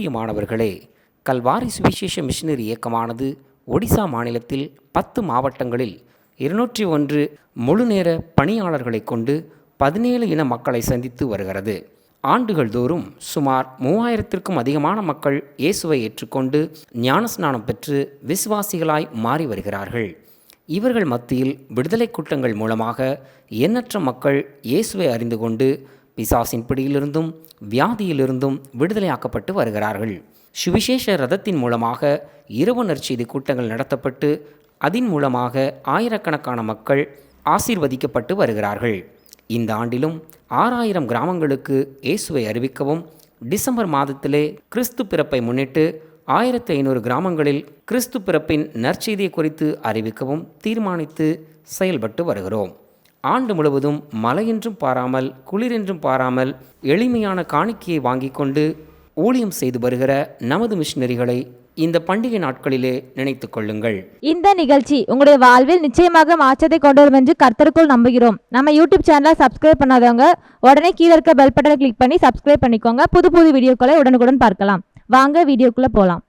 பிரியமானவர்களே, கல்வாரி சுவிசேஷ மிஷனரி இயக்கமானது ஒடிசா மாநிலத்தில் 10 மாவட்டங்களில் 201 முழுநேர பணியாளர்களை கொண்டு 17 இன மக்களை சந்தித்து வருகிறது. ஆண்டுகள் தோறும் சுமார் 3000க்கும் அதிகமான மக்கள் இயேசுவை ஏற்றுக்கொண்டு ஞானஸ்நானம் பெற்று விசுவாசிகளாய் மாறி வருகிறார்கள். இவர்கள் மத்தியில் விடுதலை கூட்டங்கள் மூலமாக எண்ணற்ற மக்கள் இயேசுவை அறிந்து கொண்டு பிசாசின் பிடியிலிருந்தும் வியாதியிலிருந்தும் விடுதலையாக்கப்பட்டு வருகிறார்கள். சுவிசேஷ ரதத்தின் மூலமாக இரவு நற்செய்தி கூட்டங்கள் நடத்தப்பட்டு அதன் மூலமாக ஆயிரக்கணக்கான மக்கள் ஆசீர்வதிக்கப்பட்டு வருகிறார்கள். இந்த ஆண்டிலும் 6000 கிராமங்களுக்கு இயேசுவை அறிவிக்கவும், டிசம்பர் மாதத்திலே கிறிஸ்து பிறப்பை முன்னிட்டு 1500 கிராமங்களில் கிறிஸ்து பிறப்பின் நற்செய்தியை குறித்து அறிவிக்கவும் தீர்மானித்து செயல்பட்டு வருகிறோம். ஆண்டு முழுவதும் மழையென்றும் பாராமல் குளிரென்றும் பாராமல் எளிமையான காணிக்கையை வாங்கி கொண்டு ஊழியம் செய்து வருகிற நமது மிஷனரிகளை இந்த பண்டிகை நாட்களிலே நினைத்துக் கொள்ளுங்கள். இந்த நிகழ்ச்சி உங்களுடைய வாழ்வில் நிச்சயமாக மாற்றத்தை கொண்டு வரும் என்று கர்த்தருக்குள் நம்புகிறோம். நம்ம யூடியூப் சேனலை சப்ஸ்கிரைப் பண்ணாதவங்க உடனே கீழே இருக்க பெல் பட்டனை கிளிக் பண்ணி சப்ஸ்கிரைப் பண்ணிக்கோங்க. புது வீடியோக்களை உடனுக்குடன் பார்க்கலாம். வாங்க வீடியோக்குள்ள போலாம்.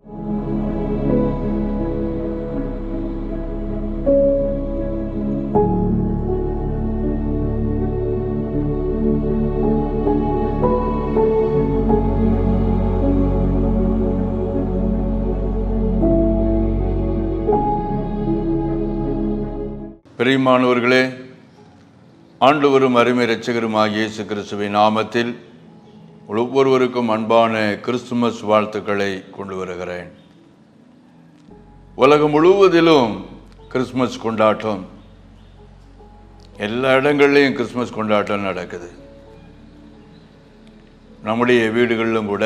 பிரியமானவர்களே, ஆண்டவரும் அருமை இரட்சகருமாகிய இயேசு கிறிஸ்துவின் நாமத்தில் ஒவ்வொருவருக்கும் அன்பான கிறிஸ்துமஸ் வாழ்த்துக்களை கொண்டு வருகிறேன். உலகம் முழுவதிலும் கிறிஸ்துமஸ் கொண்டாட்டம், எல்லா இடங்கள்லையும் கிறிஸ்துமஸ் கொண்டாட்டம் நடக்குது. நம்முடைய வீடுகளிலும் கூட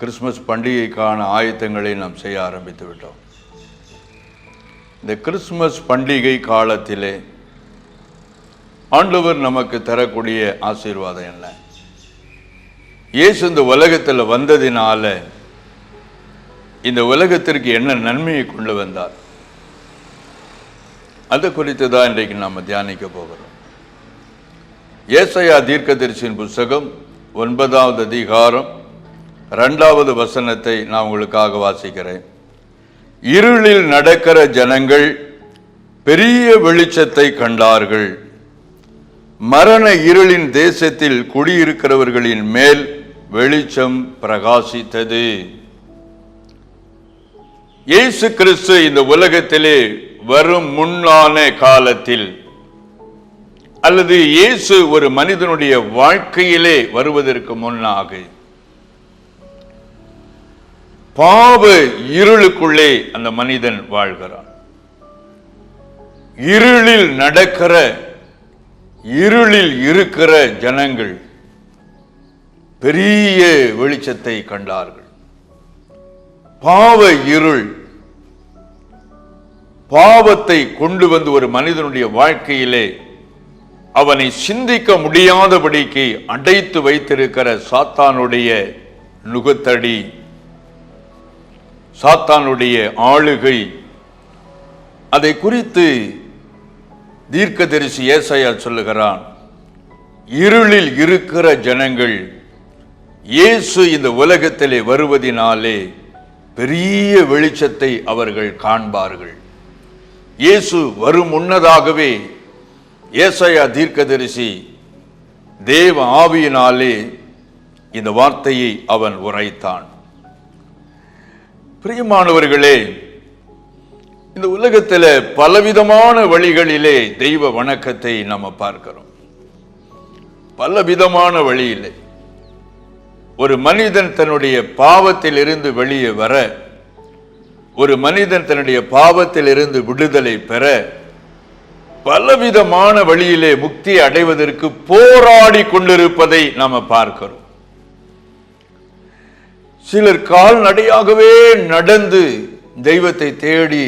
கிறிஸ்துமஸ் பண்டிகைக்கான ஆயத்தங்களை நாம் செய்ய ஆரம்பித்து விட்டோம். இந்த கிறிஸ்துமஸ் பண்டிகை காலத்திலே ஆண்டவர் நமக்கு தரக்கூடிய ஆசீர்வாதம் என்ன? இயேசு இந்த உலகத்தில் வந்ததினால இந்த உலகத்திற்கு என்ன நன்மையை கொண்டு வந்தார், அது குறித்து தான் இன்றைக்கு நாம் தியானிக்க போகிறோம். ஏசாயா தீர்க்கதரிசியின் புத்தகம் 9வது அதிகாரம் 2வது வசனத்தை நான் உங்களுக்காக வாசிக்கிறேன். இருளில் நடக்கிற ஜனங்கள் பெரிய வெளிச்சத்தை கண்டார்கள். மரண இருளின் தேசத்தில் குடியிருக்கிறவர்களின் மேல் வெளிச்சம் பிரகாசித்தது. இயேசு கிறிஸ்து இந்த உலகத்திலே வரும் முன்னான காலத்தில், அல்லது இயேசு ஒரு மனிதனுடைய வாழ்க்கையிலே வருவதற்கு முன்னாக பாவ இருளுக்குள்ளே அந்த மனிதன் வாழ்கிறான். இருளில் இருக்கிற ஜனங்கள் பெரிய வெளிச்சத்தை கண்டார்கள். பாவ இருள் பாவத்தை கொண்டு வந்து ஒரு மனிதனுடைய வாழ்க்கையிலே அவனை சிந்திக்க முடியாதபடிக்கு அடைத்து வைத்திருக்கிற சாத்தானுடைய நுகத்தடி, சாத்தானுடைய ஆளுகை, அதை குறித்து தீர்க்கதரிசி ஏசாயா சொல்லுகிறான். இருளில் இருக்கிற ஜனங்கள் இயேசு இந்த உலகத்திலே வருவதினாலே பெரிய வெளிச்சத்தை அவர்கள் காண்பார்கள். இயேசு வரும் முன்னதாகவே ஏசாயா தீர்க்கதரிசி தேவ ஆவியினாலே இந்த வார்த்தையை அவன் உரைத்தான். பிரியமானவர்களே, இந்த உலகத்தில் பலவிதமான வழிகளிலே தெய்வ வணக்கத்தை நாம் பார்க்கிறோம். பலவிதமான வழியிலே ஒரு மனிதன் தன்னுடைய பாவத்தில் இருந்து வெளியே வர, ஒரு மனிதன் தன்னுடைய பாவத்தில் இருந்து விடுதலை பெற பலவிதமான வழியிலே முக்தி அடைவதற்கு போராடி கொண்டிருப்பதை நாம் பார்க்கிறோம். சிலர் கால்நடையாகவே நடந்து தெய்வத்தை தேடி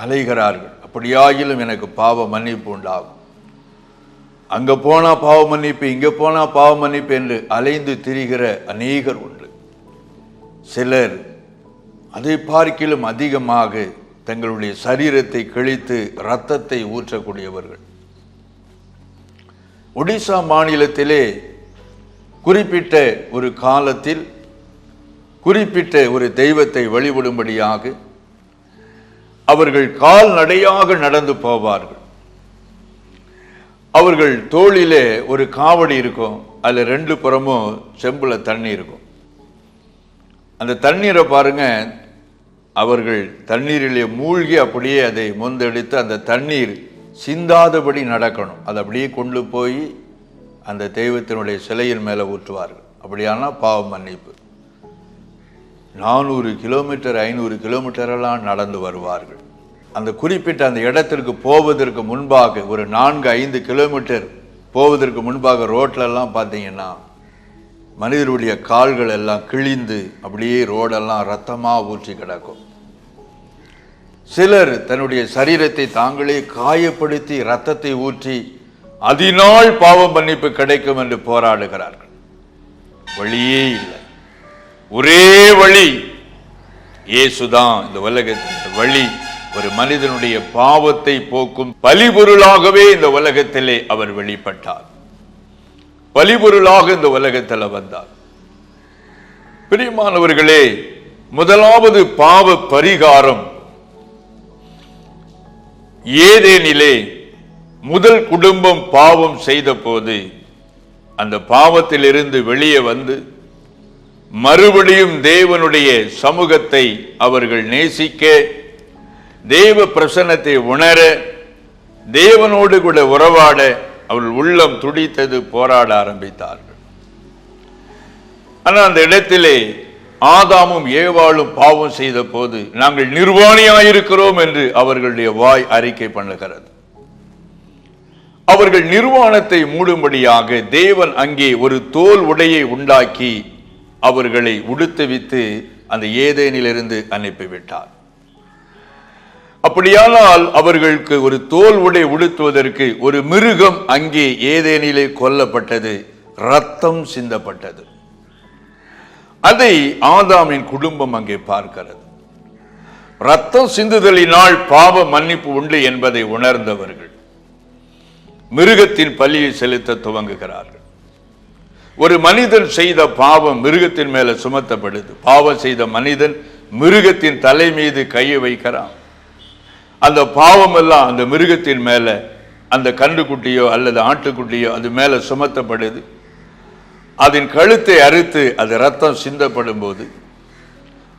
அலைகிறார்கள். அப்படியாகிலும் எனக்கு பாவ மன்னிப்பு உண்டாகும், அங்க போனா பாவ மன்னிப்பு, இங்க போனா பாவ மன்னிப்பு என்று அலைந்து திரிகிற அநேகர் உண்டு. சிலர் அதை பார்க்கிலும் அதிகமாக தங்களுடைய சரீரத்தை கிழித்து இரத்தத்தை ஊற்றக்கூடியவர்கள். ஒடிசா மாநிலத்திலே குறிப்பிட்ட ஒரு காலத்தில் குறிப்பிட்ட ஒரு தெய்வத்தை வழிபடும்படியாக அவர்கள் கால்நடையாக நடந்து போவார்கள். அவர்கள் தோளிலே ஒரு காவடி இருக்கும், அதில் 2 புறமும் செம்புல தண்ணி இருக்கும். அந்த தண்ணீரை பாருங்க, அவர்கள் தண்ணீரிலே மூழ்கி அப்படியே அதை மொந்தெடுத்து அந்த தண்ணீர் சிந்தாதபடி நடக்கணும். அதை அப்படியே கொண்டு போய் அந்த தெய்வத்தினுடைய சிலையின் மேலே ஊற்றுவார்கள். அப்படியானா பாவ மன்னிப்பு. 400 கிலோமீட்டர் 500 கிலோமீட்டரெல்லாம் நடந்து வருவார்கள். அந்த குறிப்பிட்ட அந்த இடத்திற்கு போவதற்கு முன்பாக ஒரு 4-5 கிலோமீட்டர் போவதற்கு முன்பாக ரோட்லெல்லாம் பார்த்தீங்கன்னா மனிதருடைய கால்கள் எல்லாம் கிழிந்து அப்படியே ரோடெல்லாம் ரத்தமாக ஊற்றி கிடக்கும். சிலர் தன்னுடைய சரீரத்தை தாங்களே காயப்படுத்தி ரத்தத்தை ஊற்றி அதனால் பாவ மன்னிப்பு கிடைக்கும் என்று போராடுகிறார்கள். வழியே இல்லை. ஒரே வழி இயேசுதான் இந்த உலகத்தின் வழி. ஒரு மனிதனுடைய பாவத்தை போக்கும் பலிபொருளாகவே இந்த உலகத்திலே அவர் வெளிப்பட்டார். பலிபொருளாக இந்த உலகத்தில் வந்தார். பிரியமானவர்களே, முதலாவது பாவ பரிகாரம் ஏதேனிலே முதல் குடும்பம் பாவம் செய்த போது அந்த பாவத்திலிருந்து வெளியே வந்து மறுபடியும் தேவனுடைய சமூகத்தை அவர்கள் நேசிக்க, தேவ பிரசன்னத்தை உணர, தேவனோடு கூட உறவாட அவர்கள் உள்ளம் துடித்தது, போராட ஆரம்பித்தார்கள். ஆனால் அந்த இடத்திலே ஆதாமும் ஏவாளும் பாவம் செய்த போது நாங்கள் நிர்வாணியாயிருக்கிறோம் என்று அவர்களுடைய வாய் அறிக்கை பண்ணுகிறது. அவர்கள் நிர்வாணத்தை மூடும்படியாக தேவன் அங்கே ஒரு தோல் உடையை உண்டாக்கி அவர்களை உடுத்துவித்து அந்த ஏதேனிலிருந்து அனுப்பிவிட்டார். அப்படியானால் அவர்களுக்கு ஒரு தோல் உடை உடுத்துவதற்கு ஒரு மிருகம் அங்கே ஏதேனிலே கொல்லப்பட்டது, ரத்தம் சிந்தப்பட்டது. அதை ஆதாமின் குடும்பம் அங்கே பார்க்கிறது. ரத்தம் சிந்துதலினால் பாவ மன்னிப்பு உண்டு என்பதை உணர்ந்தவர்கள் மிருகத்தின் பலியை செலுத்த துவங்குகிறார்கள். ஒரு மனிதன் செய்த பாவம் மிருகத்தின் மேல சுமத்தப்படுது. பாவம் செய்த மனிதன் மிருகத்தின் தலை மீது கையை வைக்கிறான். அந்த பாவம் எல்லாம் அந்த மிருகத்தின் மேல, அந்த கன்றுக்குட்டியோ அல்லது ஆட்டுக்குட்டியோ அது மேல சுமத்தப்படுது. அதன் கழுத்தை அறுத்து அது ரத்தம் சிந்தப்படும் போது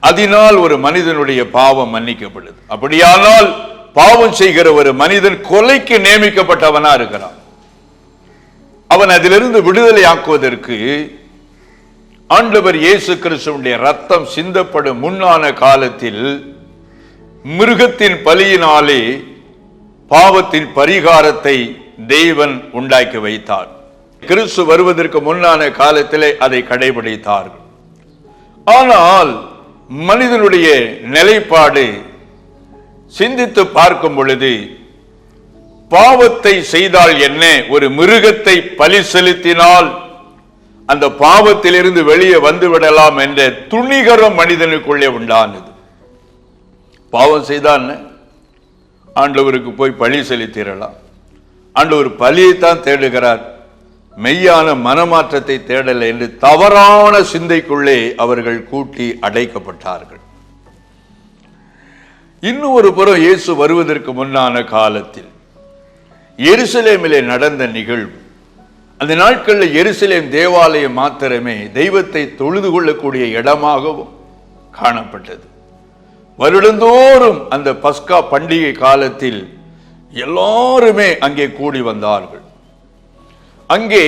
அதனால் ஒரு மனிதனுடைய பாவம் மன்னிக்கப்படுது. அப்படியானால் பாவம் செய்கிற ஒரு மனிதன் கொலைக்கு நியமிக்கப்பட்டவனா இருக்கிறான். அவன் அதிலிருந்து விடுதலை ஆக்குவதற்கு ஆண்டவர் இயேசு கிறிஸ்துவினுடைய ரத்தம் சிந்தப்படும் முன்னான காலத்தில் மிருகத்தின் பலியினாலே பாவத்தின் பரிகாரத்தை தேவன் உண்டாக்கி வைத்தார். கிறிஸ்து வருவதற்கு முன்னான காலத்திலே அதை கடைபிடித்தார்கள். ஆனால் மனிதனுடைய நிலைப்பாடு சிந்தித்து பார்க்கும் பொழுது பாவத்தை செய்தால் என்ன, ஒரு மிருகத்தை பலி செலுத்தினால் அந்த பாவத்திலிருந்து வெளியே வந்துவிடலாம் என்ற துணிகரம் மனிதனுக்குள்ளே உண்டானது. பாவம் செய்தால் ஆண்டவருக்கு போய் பலி செலுத்திடலாம். ஆண்டவர் பலியைத்தான் தேடுகிறார், மெய்யான மனமாற்றத்தை தேடலை என்று தவறான சிந்தைக்குள்ளே அவர்கள் கூட்டி அடைக்கப்பட்டார்கள். இன்னும் ஒரு புறம் இயேசு வருவதற்கு முன்னான காலத்தில் எருசலேமிலே நடந்த நிகழ்வு. அந்த நாட்களில் எருசலேம் தேவாலயம் மாத்திரமே தெய்வத்தை தொழுது கொள்ளக்கூடிய இடமாகவும் காணப்பட்டது. வருடந்தோறும் அந்த பஸ்கா பண்டிகை காலத்தில் எல்லாருமே அங்கே கூடி வந்தார்கள். அங்கே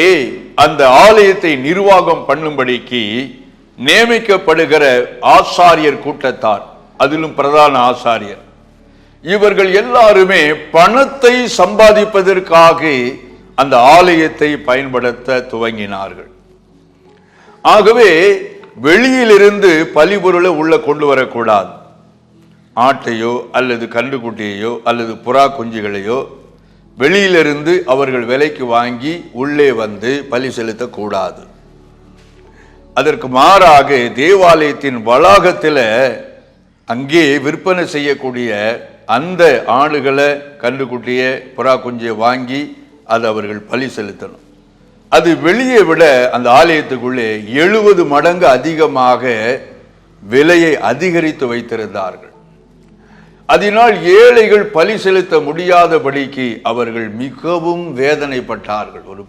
அந்த ஆலயத்தை நிர்வாகம் பண்ணும்படிக்கு நியமிக்கப்படுகிற ஆசாரியர் கூட்டத்தார், அதிலும் பிரதான ஆசாரியர், இவர்கள் எல்லாருமே பணத்தை சம்பாதிப்பதற்காக அந்த ஆலயத்தை பயன்படுத்த துவங்கினார்கள். ஆகவே வெளியிலிருந்து பலிபொருளை உள்ள கொண்டு வரக்கூடாது. ஆட்டையோ அல்லது கன்றுக்குட்டியையோ அல்லது புறா குஞ்சுகளையோ வெளியிலிருந்து அவர்கள் விலைக்கு வாங்கி உள்ளே வந்து பலி செலுத்தக்கூடாது. அதற்கு மாறாக தேவாலயத்தின் வளாகத்தில் அங்கே விற்பனை செய்யக்கூடிய அந்த ஆடுகளை, கன்றுக்குட்டியை, புறா குஞ்சியை வாங்கி அது அவர்கள் பலி செலுத்தணும். அது வெளியே விட அந்த ஆலயத்துக்குள்ளே 70 மடங்கு அதிகமாக விலையை அதிகரித்து வைத்திருந்தார்கள். அதனால் ஏழைகள் பலி செலுத்த முடியாதபடிக்கு அவர்கள் மிகவும் வேதனைப்பட்டார்கள். ஒரு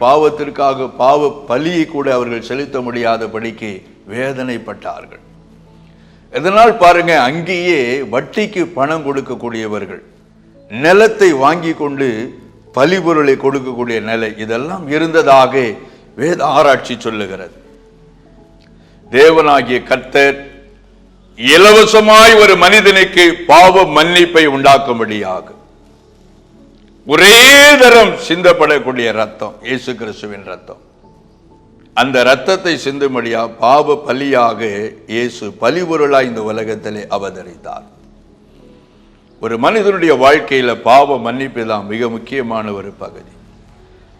பாவத்திற்காக பாவ பலியை கூட அவர்கள் செலுத்த முடியாதபடிக்கு வேதனைப்பட்டார்கள். இதனால் பாருங்க, அங்கேயே வட்டிக்கு பணம் கொடுக்கக்கூடியவர்கள், நிலத்தை வாங்கி கொண்டு பலிபொருளை கொடுக்கக்கூடிய நிலை, இதெல்லாம் இருந்ததாக வேத ஆராய்ச்சி சொல்லுகிறது. தேவனாகிய கர்த்தர் இலவசமாய் ஒரு மனிதனுக்கு பாவ மன்னிப்பை உண்டாக்கும்படியாக ஒரே தரம் சிந்தப்படக்கூடிய ரத்தம், இயேசு கிறிஸ்துவின் ரத்தம், அந்த ரத்தத்தை சிந்தும்படியா பாவ பலியாக இயேசு பலிபொருளாய் இந்த உலகத்திலே அவதரித்தார். ஒரு மனிதனுடைய வாழ்க்கையில பாவ மன்னிப்பு தான் மிக முக்கியமான ஒரு பகுதி.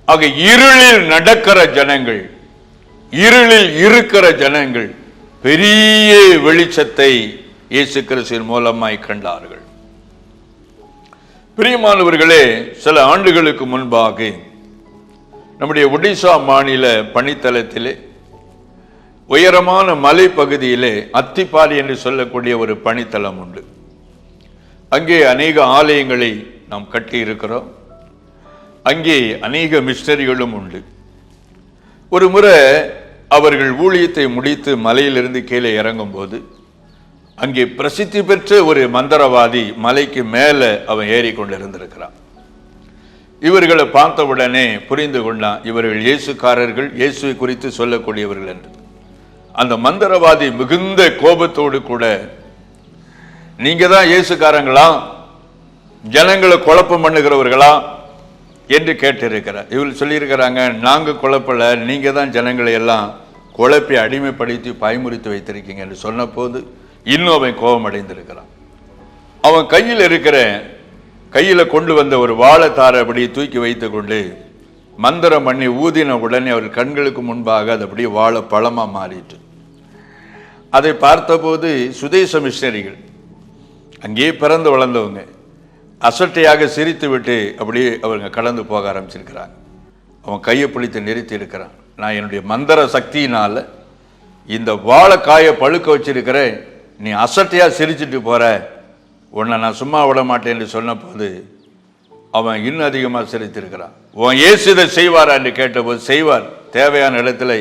ஆக இருளில் நடக்கிற ஜனங்கள், இருளில் இருக்கிற ஜனங்கள் பெரிய வெளிச்சத்தை இயேசு கிறிஸ்துவின் மூலமாய் கண்டார்கள். பிரியமானவர்களே, சில ஆண்டுகளுக்கு முன்பாக நம்முடைய ஒடிசா மாநில பணித்தளத்திலே உயரமான மலை பகுதியிலே அத்திப்பாடி என்று சொல்லக்கூடிய ஒரு பணித்தளம் உண்டு. அங்கே அநேக ஆலயங்களை நாம் கட்டி இருக்கிறோம். அங்கே அநேக மிஷனரிகளும் உண்டு. ஒரு முறை அவர்கள் ஊழியத்தை முடித்து மலையிலிருந்து கீழே இறங்கும் போது அங்கே பிரசித்தி பெற்ற ஒரு மந்திரவாதி மலைக்கு மேலே அவன் ஏறிக்கொண்டிருந்திருக்கிறான். இவர்களை பார்த்தவுடனே புரிந்து கொண்டான், இவர்கள் இயேசுக்காரர்கள், இயேசுவை குறித்து சொல்லக்கூடியவர்கள் என்று. அந்த மந்திரவாதி மிகுந்த கோபத்தோடு கூட, நீங்க தான் இயேசுக்காரங்களா, ஜனங்களை குழப்பம் பண்ணுகிறவர்களா என்று கேட்டிருக்கிறார். இவர்கள் சொல்லியிருக்கிறாங்க, நாங்கள் குழப்பல, நீங்க தான் ஜனங்களை எல்லாம் குழப்பி அடிமைப்படுத்தி பயமுறுத்தி வைத்திருக்கீங்க என்று சொன்ன போது இன்னும் அவன் கோபம் அடைந்திருக்கிறான். அவன் கையில கொண்டு வந்த ஒரு வாழைத்தாரை அப்படியே தூக்கி வைத்து கொண்டு மந்திரம் பண்ணி ஊதின உடனே அவர் கண்களுக்கு முன்பாக அது அப்படியே வாழை பழமா மாறிட்டு. அதை பார்த்தபோது சுதேச மிஷனரிகள், அங்கேயே பிறந்து வளர்ந்தவங்க, அசட்டையாக சிரித்து விட்டு அப்படியே அவங்க கடந்து போக ஆரம்பிச்சிருக்கிறாங்க. அவன் கையை பிடித்து நிறுத்தி இருக்கிறான். நான் என்னுடைய மந்திர சக்தியினால இந்த வாழைக்காயை பழுக்க வச்சிருக்கிறேன், நீ அசட்டையா சிரிச்சுட்டு போற, உன்னை நான் சும்மா விட மாட்டேன் என்று சொன்ன போது அவன் இன்னும் அதிகமாக சிரித்திருக்கிறான். உன் இயேசு இதை செய்வாரா என்று கேட்டபோது, செய்வார், தேவையான இடத்துல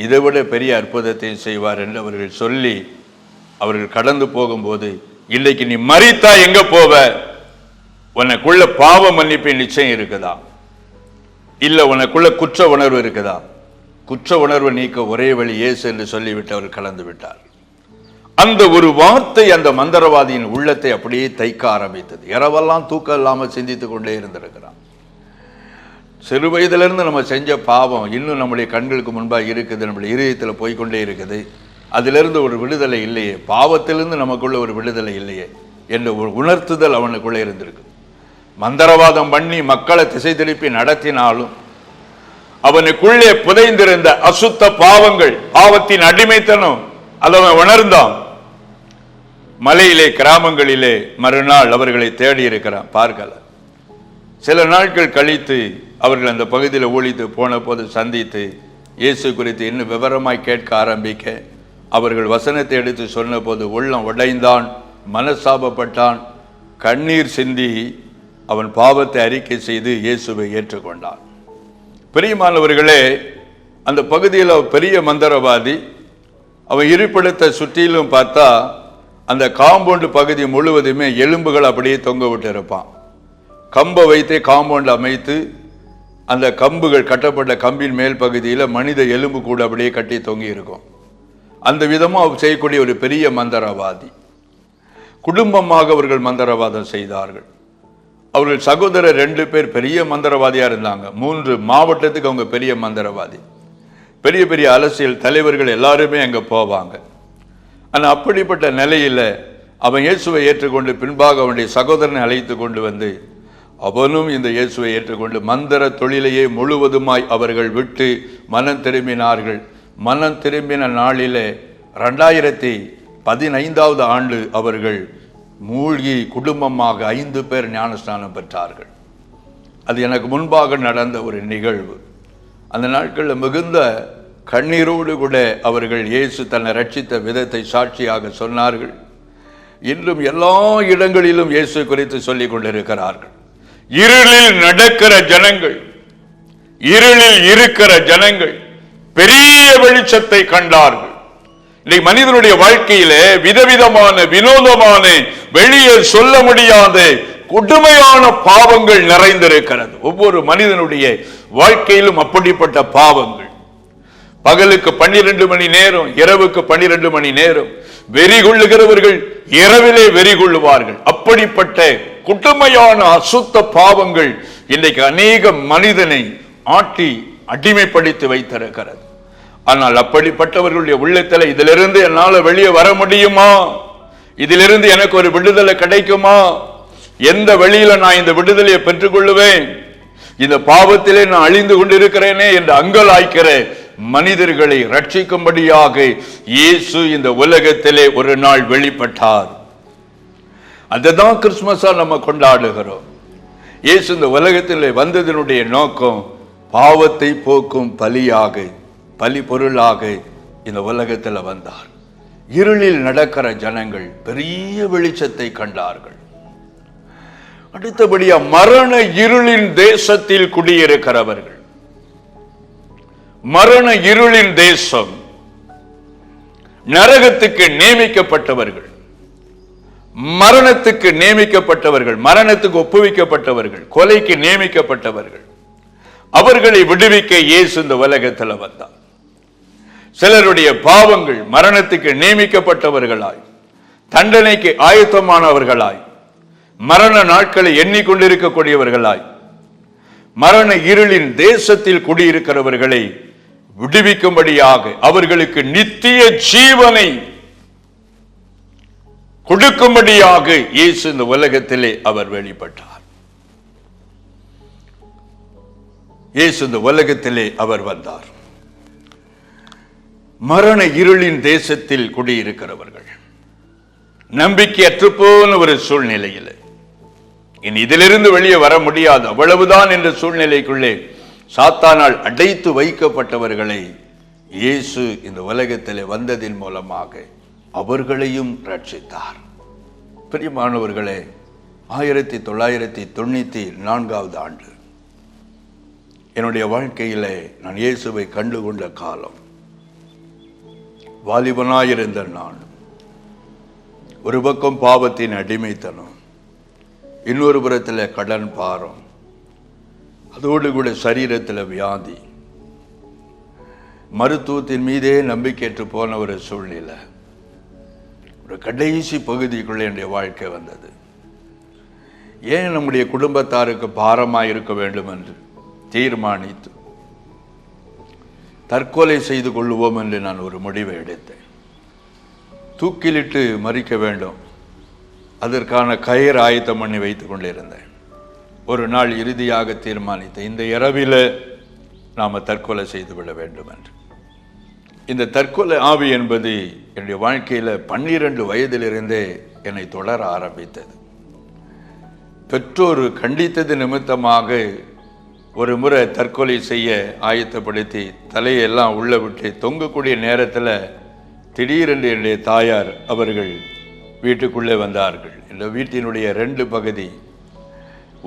இதை விட பெரிய அற்புதத்தையும் செய்வார் என்று அவர்கள் சொல்லி அவர்கள் கடந்து போகும்போது, இன்னைக்கு நீ மரித்தா எங்க போவ, உனக்குள்ள பாவ மன்னிப்பின் நிச்சயம் இருக்குதா, இல்ல உனக்குள்ள குற்ற உணர்வு இருக்குதா, குற்ற உணர்வு நீக்க ஒரே வழி இயேசு என்று சொல்லிவிட்டு அவர் கலந்து விட்டார். அந்த ஒரு வார்த்தை அந்த மந்திரவாதியின் உள்ளத்தை அப்படியே தைக்க ஆரம்பித்தது. இரவெல்லாம் தூக்கம் இல்லாமல் சிந்தித்துக் கொண்டே இருந்திருக்கிறான். சிறு வயதிலிருந்து நம்ம செஞ்ச பாவம் இன்னும் நம்முடைய கண்களுக்கு முன்பாக இருக்குது, நம்முடைய இதயத்தில் போய்கொண்டே இருக்குது. அதிலிருந்து ஒரு விடுதலை இல்லையே, பாவத்திலிருந்து நமக்குள்ள ஒரு விடுதலை இல்லையே என்ற ஒரு உணர்த்துதல் அவனுக்குள்ளே இருந்திருக்கு. மந்திரவாதம் பண்ணி மக்களை திசை திருப்பி நடத்தினாலும் அவனுக்குள்ளே புதைந்திருந்த அசுத்த பாவங்கள், பாவத்தின் அடிமைத்தனம் அதை அவன் உணர்ந்தான். மலையிலே கிராமங்களிலே மறுநாள் அவர்களை தேடி இருக்கிறான், பார்க்கல. சில நாட்கள் கழித்து அவர்கள் அந்த பகுதியில் ஊழித்து போன போது சந்தித்து இயேசு குறித்து இன்னும் விவரமாய் கேட்க ஆரம்பிக்க அவர்கள் வசனத்தை எடுத்து சொன்ன போது உள்ளம் உடைந்தான், மனசாபப்பட்டான், கண்ணீர் சிந்தி அவன் பாவத்தை அறிக்கை செய்து இயேசுவை ஏற்றுக்கொண்டான். பிரியமானவர்களே, அந்த பகுதியில் பெரிய மந்திரவாதி, அவன் இருப்பிடத்தை சுற்றிலும் பார்த்தா அந்த காம்பவுண்டு பகுதி முழுவதுமே எலும்புகள் அப்படியே தொங்க விட்டு இருப்பான். கம்பை வைத்தே காம்பவுண்டு அமைத்து அந்த கம்புகள் கட்டப்பட்ட கம்பின் மேல் பகுதியில் மனித எலும்பு கூட அப்படியே கட்டி தொங்கி இருக்கும். அந்த விதமாக அவர் செய்யக்கூடிய ஒரு பெரிய மந்திரவாதி. குடும்பமாக அவர்கள் மந்திரவாதம் செய்தார்கள். அவர்கள் சகோதரர் 2 பேர் பெரிய மந்திரவாதியாக இருந்தாங்க. 3 மாவட்டத்துக்கு அவங்க பெரிய மந்திரவாதி. பெரிய பெரிய அரசியல் தலைவர்கள் எல்லாருமே அங்கே போவாங்க. ஆனால் அப்படிப்பட்ட நிலையில் அவன் இயேசுவை ஏற்றுக்கொண்டு பின்பாக அவனுடைய சகோதரனை அழைத்து கொண்டு வந்து அவனும் இந்த இயேசுவை ஏற்றுக்கொண்டு மந்திர தொழிலையே முழுவதுமாய் அவர்கள் விட்டு மனம் திரும்பினார்கள். மனம் திரும்பின நாளிலே 2015 ஆண்டு அவர்கள் மூழ்கி குடும்பமாக 5 பேர் ஞானஸ்நானம் பெற்றார்கள். அது எனக்கு முன்பாக நடந்த ஒரு நிகழ்வு. அந்த நாட்களில் மிகுந்த கண்ணீரோடு கூட அவர்கள் இயேசு தன்னை ரட்சித்த விதத்தை சாட்சியாக சொன்னார்கள். இன்றும் எல்லா இடங்களிலும் இயேசு குறித்து சொல்லிக் கொண்டிருக்கிறார்கள். இருளில் நடக்கிற ஜனங்கள், இருளில் இருக்கிற ஜனங்கள் பெரிய வெளிச்சத்தை கண்டார்கள். இன்னைக்கு மனிதனுடைய வாழ்க்கையில விதவிதமான வினோதமான வெளியே சொல்ல முடியாத கொடுமையான பாவங்கள் நிறைந்திருக்கிறது. ஒவ்வொரு மனிதனுடைய வாழ்க்கையிலும் அப்படிப்பட்ட பாவங்கள். பகலுக்கு 12 மணி நேரம், இரவுக்கு 12 மணி நேரம் வெறி கொள்ளுகிறவர்கள் இரவிலே வெறி கொள்ளுவார்கள். அப்படிப்பட்ட கொடுமையான அசுத்த பாவங்கள் இன்றைக்கு அநேக மனிதனை ஆட்டி அடிமைப்படுத்தி வைத்திருக்கிறது. ஆனால் அப்படிப்பட்டவர்களுடைய உள்ளத்தில் இதிலிருந்து என்னால வெளியே வர முடியுமா, இதிலிருந்து எனக்கு ஒரு விடுதலை கிடைக்குமா, எந்த வழியில நான் இந்த விடுதலையை பெற்றுக் கொள்ளுவேன், இந்த பாவத்திலே நான் அழிந்து கொண்டிருக்கிறேனே என்று அங்கலாய்க்கிற மனிதர்களை ரட்சிக்கும்படியாக இயேசு இந்த உலகத்திலே ஒரு நாள் வெளிப்பட்டார். அதுதான் கிறிஸ்துமஸா நம்ம கொண்டாடுகிறோம். இயேசு இந்த உலகத்திலே வந்ததனுடைய நோக்கம் பாவத்தை போக்கும் பலியாக, பலி பொருளாக இந்த உலகத்தில் வந்தார். இருளில் நடக்கிற ஜனங்கள் பெரிய வெளிச்சத்தை கண்டார்கள். அடுத்தபடியா மரண இருளின் தேசத்தில் குடியிருக்கிறவர்கள், மரண இருளின் தேசம், நரகத்துக்கு நியமிக்கப்பட்டவர்கள், மரணத்துக்கு நியமிக்கப்பட்டவர்கள், மரணத்துக்கு ஒப்புவிக்கப்பட்டவர்கள், கொலைக்கு நியமிக்கப்பட்டவர்கள், அவர்களை விடுவிக்க இயேசு இந்த உலகத்தில் வந்தார். சிலருடைய பாவங்கள் மரணத்துக்கு நியமிக்கப்பட்டவர்களாய், தண்டனைக்கு ஆயத்தமானவர்களாய், மரண நாட்களை எண்ணிக்கொண்டிருக்கக்கூடியவர்களாய், மரண இருளின் தேசத்தில் குடியிருக்கிறவர்களை விடுவிக்கும்படியாக, அவர்களுக்கு நித்திய ஜீவனை கொடுக்கும்படியாக இயேசு இந்த உலகத்திலே அவர் வெளிப்பட்டார். இயேசு இந்த உலகத்திலே அவர் வந்தார். மரண இருளின் தேசத்தில் குடியிருக்கிறவர்கள், நம்பிக்கையற்று போன ஒரு சூழ்நிலையில், இனி இதிலிருந்து வெளியே வர முடியாது, அவ்வளவுதான் என்ற சூழ்நிலைக்குள்ளே சாத்தானால் அடைத்து வைக்கப்பட்டவர்களை இயேசு இந்த உலகத்திலே வந்ததின் மூலமாக அவர்களையும் ரட்சித்தார். பிரியமானவர்களே, 1994 ஆண்டு என்னுடைய வாழ்க்கையிலே நான் இயேசுவை கண்டுகொண்ட காலம். வாலிபனாயிருந்த நான், ஒரு பக்கம் பாவத்தின் அடிமைத்தனம், இன்னொரு புறத்தில் கடன் பாரம், அதோடு கூட சரீரத்தில் வியாதி, மருத்துவத்தின் மீதே நம்பிக்கையற்று போன ஒரு சூழ்நிலை. ஒரு கடைசி பகுதிக்குள்ளே என்னுடைய வாழ்க்கை வந்தது. ஏன் நம்முடைய குடும்பத்தாருக்கு பாரமாக இருக்க வேண்டும் என்று தீர்மானித்து தற்கொலை செய்து கொள்வோம் என்று நான் ஒரு முடிவை எடுத்தேன். தூக்கிலிட்டு மறிக்க வேண்டும், அதற்கான கயிறு ஆயத்தம் பண்ணி வைத்துக் கொண்டிருந்தேன். ஒரு நாள் இறுதியாக தீர்மானித்தேன், இந்த இரவில் நாம் தற்கொலை செய்துவிட வேண்டும் என்று. இந்த தற்கொலை ஆவி என்பது என்னுடைய வாழ்க்கையில் 12 வயதிலிருந்தே என்னை தொடர ஆரம்பித்தது. பெற்றோர் கண்டித்தது நிமித்தமாக ஒரு முறை தற்கொலை செய்ய ஆயத்தப்படுத்தி தலையெல்லாம் உள்ள விட்டு தொங்கக்கூடிய நேரத்தில் திடீரென்று என்னுடைய தாயார் அவர்கள் வீட்டுக்குள்ளே வந்தார்கள். இந்த வீட்டினுடைய 2 பகுதி,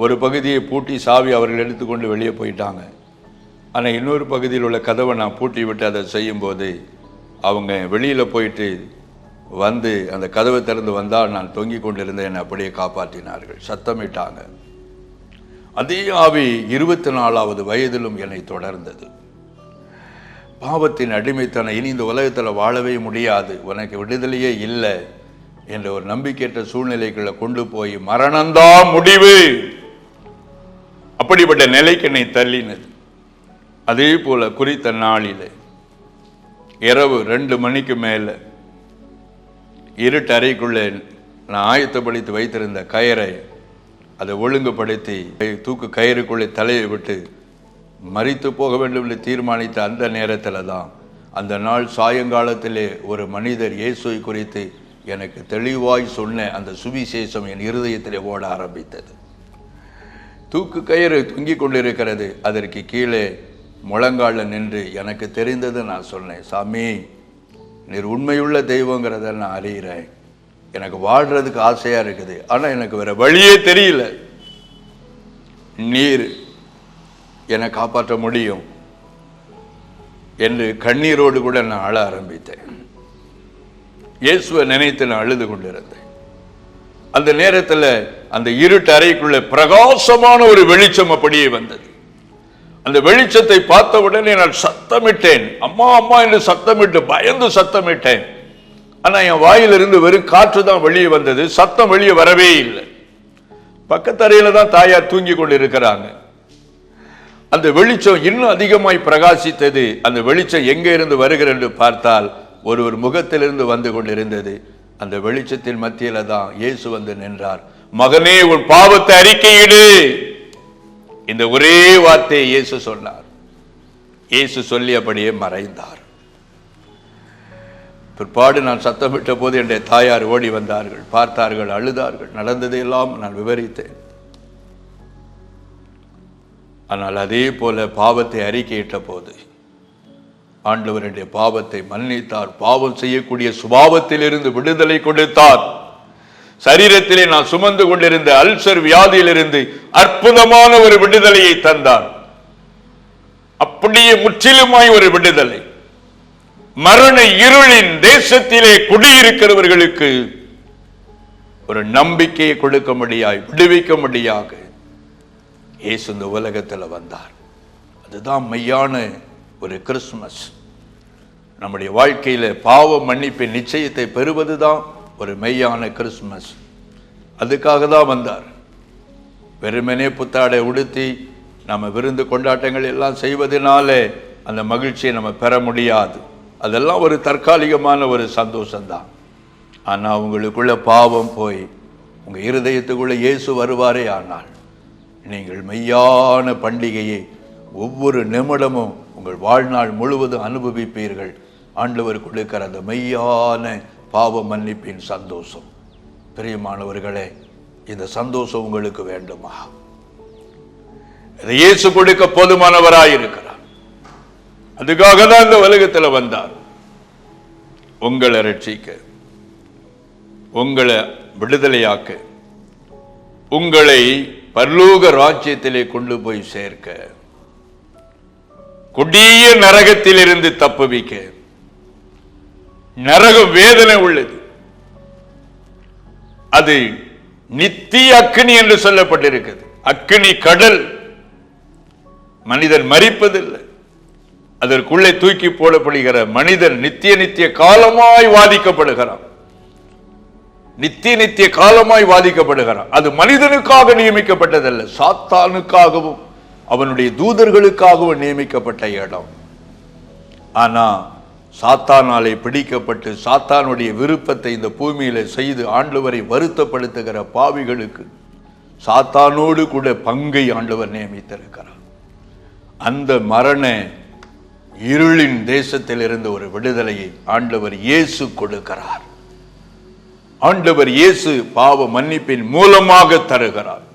ஒரு பகுதியை பூட்டி சாவி அவர்கள் எடுத்துக்கொண்டு வெளியே போயிட்டாங்க. ஆனால் இன்னொரு பகுதியில் உள்ள கதவை நான் பூட்டி விட்டு அதை செய்யும்போது அவங்க வெளியில் போயிட்டு வந்து அந்த கதவை திறந்து வந்தால் நான் தொங்கிக் கொண்டிருந்தேன், என்னை அப்படியே காப்பாற்றினார்கள், சத்தமிட்டாங்க. அதே ஆவி 24வது வயதிலும் என்னை தொடர்ந்தது. பாவத்தின் அடிமைத்தனம், இனி இந்த உலகத்தில் வாழவே முடியாது, உனக்கு விடுதலையே இல்லை என்ற ஒரு நம்பிக்கையற்ற சூழ்நிலைகளை கொண்டு போய் மரணம்தான் முடிவு, அப்படிப்பட்ட நிலைக்கு என்னை தள்ளினது. அதே போல குறித்த நாளில் இரவு 2 மணிக்கு மேலே இருட்டு அறைக்குள்ளே நான் ஆயத்தப்படுத்தி வைத்திருந்த கயிறை அதை ஒழுங்குபடுத்தி தூக்கு கயிறுக்குள்ளே தலையை விட்டு மரித்து போக வேண்டும் என்று தீர்மானித்த அந்த நேரத்தில் தான் அந்த நாள் சாயங்காலத்திலே ஒரு மனிதர் இயேசுவை குறித்து எனக்கு தெளிவாய் சொன்ன அந்த சுவிசேஷம் என் இருதயத்திலே ஓட ஆரம்பித்தது. தூக்கு கயிறு தொங்கிக் கொண்டிருக்கிறது, அதற்கு கீழே முழங்கால நின்று எனக்கு தெரிந்தது நான் சொன்னேன், சாமி நீர் உண்மையுள்ள தெய்வங்கிறத நான் அறிகிறேன், எனக்கு வாழ்றதுக்கு ஆசையா இருக்குது, ஆனா எனக்கு வேற வழியே தெரியல, நீர் என்னை காப்பாற்ற முடியும் என்று கண்ணீரோடு கூட நான் அழ ஆரம்பித்தேன். இயேசுவை நினைத்து நான் அழுது கொண்டிருந்தேன். அந்த நேரத்தில் அந்த இருட்டு அறைக்குள்ள பிரகாசமான ஒரு வெளிச்சம் அப்படியே வந்தது. அந்த வெளிச்சத்தை பார்த்த உடனே நான் சத்தமிட்டேன், அம்மா அம்மா என்று சத்தமிட்டு பயந்து சத்தமிட்டேன். ஆனா என் வாயிலிருந்து வெறும் காற்று தான் வெளியே வந்தது, சத்தம் வெளியே வரவே இல்லை. பக்கத்தறையில தான் தாயார் தூங்கி கொண்டு இருக்கிறாங்க. அந்த வெளிச்சம் இன்னும் அதிகமாய் பிரகாசித்தது. அந்த வெளிச்சம் எங்கே இருந்து வருகிறது என்று பார்த்தால் ஒருவர் முகத்திலிருந்து வந்து கொண்டிருந்தது. அந்த வெளிச்சத்தின் மத்தியில தான் இயேசு வந்து நின்றார். மகனே உன் பாவத்தை அறிக்கையிடு, இந்த ஒரே வார்த்தையை இயேசு சொன்னார். இயேசு சொல்லி அப்படியே மறைந்தார். பிற்பாடு நான் சத்தமிட்ட போது என்னுடைய தாயார் ஓடி வந்தார்கள், பார்த்தார்கள், அழுதார்கள். நடந்ததையெல்லாம் நான் விவரித்தேன். ஆனால் அதே போல பாவத்தை அறிக்கையிட்ட போது ஆண்டவருடைய பாவத்தை மன்னித்தார். பாவம் செய்யக்கூடிய சுபாவத்தில் இருந்து விடுதலை கொடுத்தார். சரீரத்திலே நான் சுமந்து கொண்டிருந்த அல்சர் வியாதியிலிருந்து அற்புதமான ஒரு விடுதலையை தந்தார். அப்படியே முற்றிலுமாய் ஒரு விடுதலை. மரண இருளின் தேசத்திலே குடியிருக்கிறவர்களுக்கு ஒரு நம்பிக்கையை கொடுக்கும்படியாய் விடுவிக்கும்படியாக இயேசு இந்த உலகத்தில் வந்தார். அதுதான் மெய்யான ஒரு கிறிஸ்துமஸ். நம்முடைய வாழ்க்கையில பாவ மன்னிப்பின் நிச்சயத்தை பெறுவதுதான் ஒரு மெய்யான கிறிஸ்துமஸ். அதுக்காக தான் வந்தார். வெறுமனே புத்தாடை உடுத்தி நம்ம விருந்து கொண்டாட்டங்கள் எல்லாம் செய்வதனாலே அந்த மகிழ்ச்சியை நம்ம பெற முடியாது. அதெல்லாம் ஒரு தற்காலிகமான ஒரு சந்தோஷம்தான். ஆனால் உங்களுக்குள்ள பாவம் போய் உங்க இருதயத்துக்குள்ள இயேசு வருவாரே ஆனால் நீங்கள் மெய்யான பண்டிகையை ஒவ்வொரு நிமிடமும் உங்கள் வாழ்நாள் முழுவதும் அனுபவிப்பீர்கள். ஆண்டவர் கொடுக்கிற அந்த மெய்யான பாவ மன்னிப்பின் சந்தோஷம். பிரியமானவர்களே, இந்த சந்தோஷம் உங்களுக்கு வேண்டுமா? இதை இயேசு கொடுக்க போதுமானவராயிருக்கிறார். அதுக்காக தான் இந்த உலகத்தில் வந்தார். உங்களை ரட்சிக்க, உங்களை விடுதலையாக்க, உங்களை பரலோக ராஜ்யத்திலே கொண்டு போய் சேர்க்க, கொடிய நரகத்திலிருந்து தப்புவிக்க. நரகம் வேதனை உள்ளது. அது நித்திய அக்கினி என்று சொல்லப்பட்டிருக்கிறது. அக்கினி கடல். மனிதன் மரிப்பதில்லை, அதற்குள்ளே தூக்கி போடப்படுகிற மனிதன் நித்திய காலமாய் வாதிக்கப்படுகிறான். நித்திய காலமாய் வாதிக்கப்படுகிறான். அது மனிதனுக்காக நியமிக்கப்பட்டதல்ல, சாத்தானுக்காகவும் அவனுடைய தூதர்களுக்காகவும் நியமிக்கப்பட்ட இடம். ஆனா சாத்தானாலே பிடிக்கப்பட்டு சாத்தானுடைய விருப்பத்தை இந்த பூமியில செய்து ஆண்டவரை வருத்தப்படுத்துகிற பாவிகளுக்கு சாத்தானோடு கூட பங்கை ஆண்டவர் நியமித்திருக்கிறார். அந்த மரண இருளின் தேசத்தில் இருந்து ஒரு விடுதலையை ஆண்டவர் இயேசு கொடுக்கிறார். ஆண்டவர் இயேசு பாவ மன்னிப்பின் மூலமாக தருகிறார்.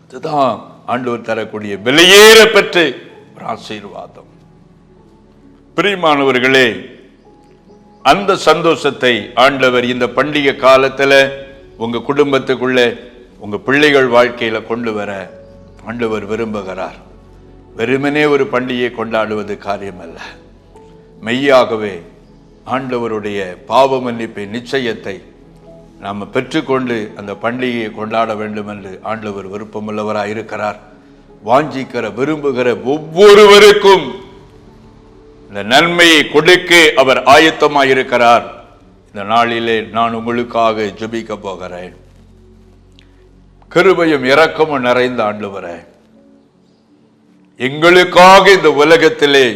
இதுதான் ஆண்டவர் தரக்கூடிய விலையேற பெற்ற ஒரு ஆசீர்வாதம். பிரியமானவர்களே, அந்த சந்தோஷத்தை ஆண்டவர் இந்த பண்டிகை காலத்தில் உங்க குடும்பத்துக்குள்ள உங்க பிள்ளைகள் வாழ்க்கையில கொண்டு வர ஆண்டவர் விரும்புகிறார். வெறுமனே ஒரு பண்டிகையை கொண்டாடுவது காரியம் அல்ல. மெய்யாகவே ஆண்டவருடைய பாவ மன்னிப்பின் நிச்சயத்தை நாம் பெற்றுக்கொண்டு அந்த பண்டிகையை கொண்டாட வேண்டும் என்று ஆண்டவர் விருப்பமுள்ளவராக இருக்கிறார். வாஞ்சிக்கிற விரும்புகிற ஒவ்வொருவருக்கும் இந்த நன்மையை கொடுக்க அவர் ஆயத்தமாக இருக்கிறார். இந்த நாளிலே நான் உங்களுக்காக ஜெபிக்க போகிறேன். கிருபையும் இரக்கமும் நிறைந்த ஆண்டவரே, எங்களுக்காக இந்த உலகத்திலே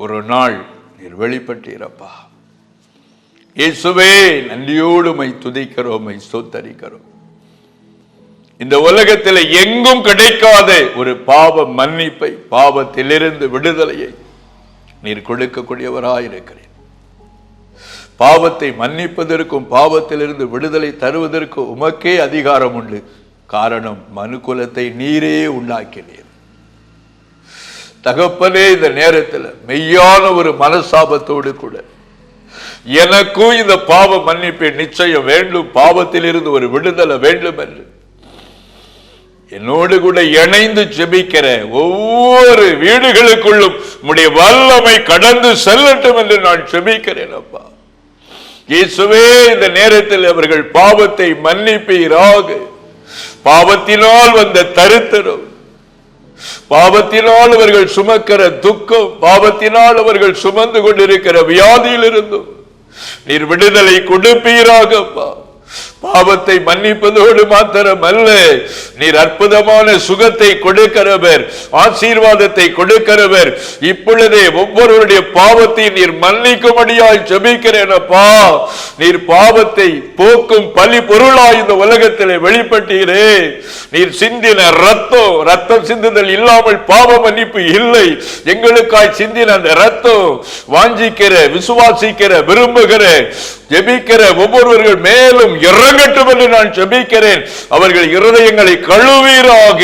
ஒரு நாள் நீர் வெளிப்பட்டீரப்பா. இயேசுவே, நன்றியோடு மை துதிக்கிறோம், மை ஸ்தோத்தரிக்கிறோம். இந்த உலகத்தில் எங்கும் கிடைக்காத ஒரு பாவ மன்னிப்பை, பாவத்திலிருந்து விடுதலையை நீர் கொடுக்கக்கூடியவராயிருக்கிறேன். பாவத்தை மன்னிப்பதற்கும் பாவத்திலிருந்து விடுதலை தருவதற்கு உமக்கே அதிகாரம் உண்டு. காரணம், மனுக்குலத்தை நீரே உண்டாக்கினீர். தகப்பனே, இந்த நேரத்தில் மெய்யான ஒரு மனசாபத்தோடு கூட எனக்கும் இந்த பாவ மன்னிப்பை நிச்சயம் வேண்டும், பாவத்தில் இருந்து ஒரு விடுதலை வேண்டும் என்று என்னோடு கூட இணைந்து ஜெபிக்கிற ஒவ்வொரு வீடுகளுக்குள்ளும் உம்முடைய வல்லமை கடந்து செல்லட்டும் என்று நான் ஜெபிக்கிறேன். அப்பா இயேசுவே, இந்த நேரத்தில் அவர்கள் பாவத்தை மன்னிப்பீராக. பாவத்தினால் வந்த தரித்திரம், பாவத்தினால் அவர்கள் சுமக்கிற துக்கம், பாவத்தினால் அவர்கள் சுமந்து கொண்டிருக்கிற வியாதியில் இருந்தும் நீர் விடுதலை கொடுப்பீராக. பாவத்தை மன்னிப்பதோடு மாத்திரம் அல்ல, நீர் அற்புதமான சுகத்தை கொடுக்கிறவர், ஆசீர்வாதத்தை கொடுக்கிறவர். இப்பொழுதே ஒவ்வொருவருடைய பாவத்தை நீர் மன்னிக்கும்படியாய் ஜெபிக்கிறேன். அப்பா, நீர் பாவத்தை போக்கும் பலி பொருளாய் இந்த உலகத்திலே வெளிப்பட்டீரே. நீர் சிந்தின ரத்தம் சிந்துதல் இல்லாமல் பாவ மன்னிப்பு இல்லை. எங்களுக்காய் சிந்தின அந்த ரத்தம் வாஞ்சிக்கிற, விசுவாசிக்கிற, விரும்புகிற, ஜெபிக்கிற ஒவ்வொருவர்கள் மேலும் இறங்கட்டும் என்று நான் ஜெபிக்கிறேன். அவர்கள் இருதயங்களை கழுவீராக.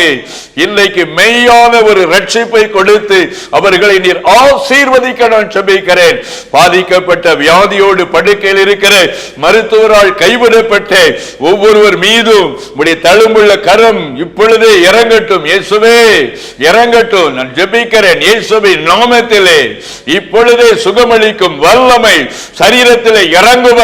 இன்றைக்கு மெய்யான ஒரு ரட்சிப்பை கொடுத்து அவர்களை நீர் ஆசீர்வதிக்க நான் ஜெபிக்கிறேன். பாதிக்கப்பட்ட வியாதியோடு படுக்கையில் இருக்கிற, மருத்துவரால் கைவிடப்பட்ட ஒவ்வொருவர் மீதும் உம்முடைய தழும்புள்ள கரம் இப்பொழுதே இறங்கட்டும். இயேசுவே, இறங்கட்டும். நான் ஜெபிக்கிறேன் இயேசுவின் நாமத்திலே. இப்பொழுதே சுகமளிக்கும் வல்லமை சரீரத்திலே இறங்குவதாக.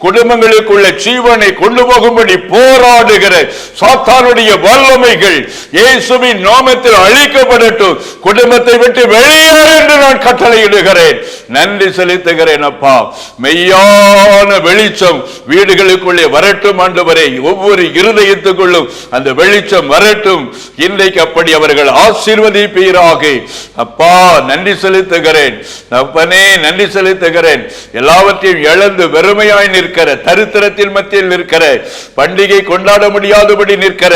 குடும்பங்களுக்குள்ள ஜீவனை கொண்டு போகும்படி போராடுகிற சாத்தானுடைய வல்லமைகள் இயேசுவின் நாமத்தில் அழிக்கப்படட்டும். குடும்பத்தை விட்டு வெளியேறு என்று நான் கட்டளையிடுகிறேன். நன்றி செலுத்துகிறேன். அப்பா, மெய்யான வெளிச்சம் வீடுகளுக்குள்ளே வரட்டும். ஆண்டவரே, ஒவ்வொரு இருதயத்துக்குள்ளும் அந்த வெளிச்சம் வரட்டும். இன்றைக்கு அப்படி அவர்கள் ஆசீர்வதிப்பீராக. அப்பா, நன்றி செலுத்துகிறேன். அப்பனே, நன்றி செலுத்துகிறேன். எல்லாவற்றையும் இழந்து வெறுமையாய் நிற்கிற, தரித்திரத்தின் மத்தியில் நிற்கிற, பண்டிகை கொண்டாட முடியாதபடி நிற்கிற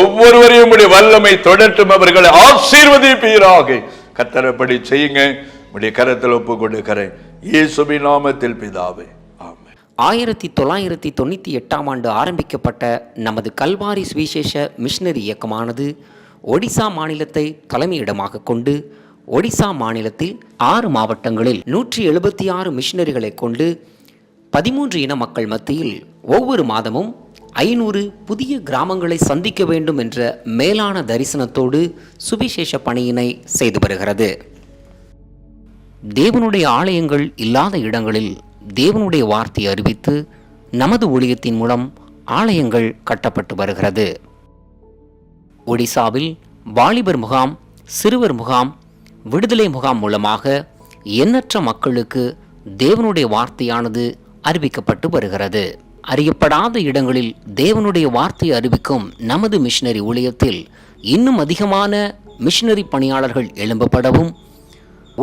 ஒவ்வொருவரையும் வல்லமை தொடர்ட்டும். அவர்களை ஆசீர்வதிப்பீராக. கர்த்தரப்படி செய்யுங்க. உடைய கரத்தில் ஒப்பு கொடுக்கிறேன் இயேசுவின் நாமத்தில் பிதாவே, ஆமென். 1998ஆம் ஆண்டு ஆரம்பிக்கப்பட்ட நமது கல்வாரி சுவிசேஷ மிஷனரி இயக்கமானது ஒடிசா மாநிலத்தை தலைமையிடமாக கொண்டு ஒடிசா மாநிலத்தில் 6 மாவட்டங்களில் 176 மிஷனரிகளை கொண்டு 13 இன மக்கள் மத்தியில் ஒவ்வொரு மாதமும் 500 புதிய கிராமங்களை சந்திக்க வேண்டும் என்ற மேலான தரிசனத்தோடு சுவிசேஷ பணியினை செய்து வருகிறது. தேவனுடைய ஆலயங்கள் இல்லாத இடங்களில் தேவனுடைய வார்த்தையை அறிவித்து நமது ஊழியத்தின் மூலம் ஆலயங்கள் கட்டப்பட்டு வருகிறது. ஒடிசாவில் வாலிபர் முகாம், சிறுவர் முகாம், விடுதலை முகாம் மூலமாக எண்ணற்ற மக்களுக்கு தேவனுடைய வார்த்தையானது அறிவிக்கப்பட்டு வருகிறது. அறியப்படாத இடங்களில் தேவனுடைய வார்த்தையை அறிவிக்கும் நமது மிஷனரி ஊழியத்தில் இன்னும் அதிகமான மிஷனரி பணியாளர்கள் எழும்பப்படவும்,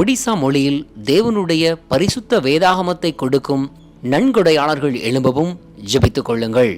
ஒடிசா மொழியில் தேவனுடைய பரிசுத்த வேதாகமத்தை கொடுக்கும் நன்கொடையாளர்கள் எழும்பவும் ஜெபித்துக் கொள்ளுங்கள்.